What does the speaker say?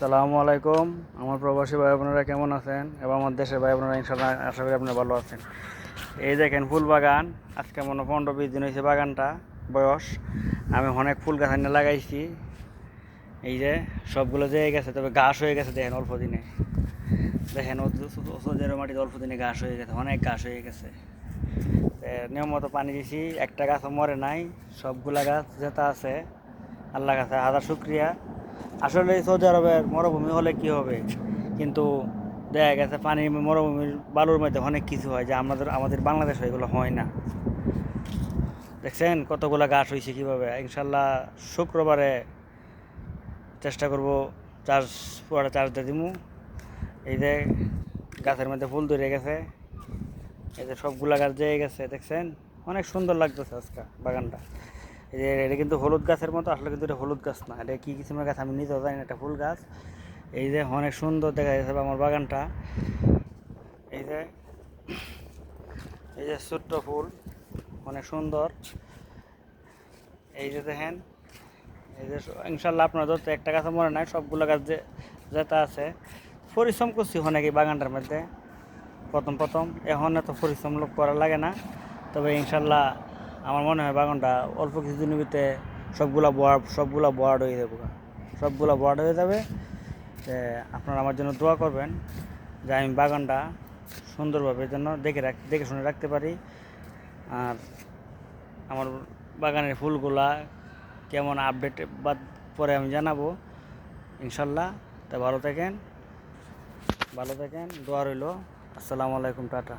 সালামু আলাইকুম। আমার প্রবাসী ভাই বোনেরা কেমন আছেন এবং আমার দেশের ভাই বোনেরা ইনশাল্লাহ আশা করি আপনারা ভালো আছেন। এই দেখেন ফুল বাগান, আজকে মনে 15-20 দিন হয়েছে বাগানটা বয়স। আমি অনেক ফুল গাছ এনে লাগাইছি। এই যে সবগুলো যেয়ে গেছে, তবে ঘাস হয়ে গেছে। দেখেন অল্প দিনে, দেখেন ওষুধের মাটিতে অল্প দিনে ঘাস হয়ে গেছে, অনেক ঘাস হয়ে গেছে। নিয়মিত পানি দিছি, একটা গাছও মরে নাই। সবগুলা গাছ যেটা আছে আল্লাহ কাছে হাজার শুক্রিয়া। আসলে সৌদি আরবের মরুভূমি হলে কি হবে, কিন্তু দেখা গেছে পানির মরুভূমির বালুর মধ্যে অনেক কিছু হয় যা আমাদের বাংলাদেশে এগুলো হয় না। দেখছেন কতগুলো গাছ হয়েছে কীভাবে। ইনশাল্লাহ শুক্রবারে চেষ্টা করব পুরোটা চার্জ দিয়ে দিমু। এই যে গাছের মধ্যে ফুল ধরে গেছে, এই যে সবগুলা গাছ দিয়ে গেছে, দেখছেন অনেক সুন্দর লাগতেছে আজকে বাগানটা। এই যে এটা কিন্তু হলুদ গাছের মতো, আসলে কিন্তু এটা হলুদ গাছ না, এটা কী কিসিমের গাছ আমি নিজেও জানি না, এটা ফুল গাছ। এই যে অনেক সুন্দর দেখা যাচ্ছে আমার বাগানটা। এই যে এই যে ছোট্ট ফুল, অনেক সুন্দর। এই যে দেখেন, এই যে ইনশাল্লাহ আপনার যত একটা গাছে মনে নাই, সবগুলো গাছ যে যেটা আছে। পরিশ্রম করছি অনেক এই বাগানটার মধ্যে প্রথম এখন এত পরিশ্রম করা লাগে না। তবে ইনশাল্লাহ আমার মনে হয় বাগানটা অল্প কিছুদিনের ভিতরে সবগুলা বোয়ার্ড হয়ে যাবে, সবগুলা বোয়ার্ড হয়ে যাবে। আপনারা আমার জন্য দোয়া করবেন যে আমি বাগানটা সুন্দরভাবে যেন দেখে শুনে রাখতে পারি। আর আমার বাগানের ফুলগুলা কেমন আপডেট বা পরে আমি জানাবো ইনশাল্লাহ। তা ভালো থাকেন, দোয়া রইল। আসসালামু আলাইকুম, টাটা।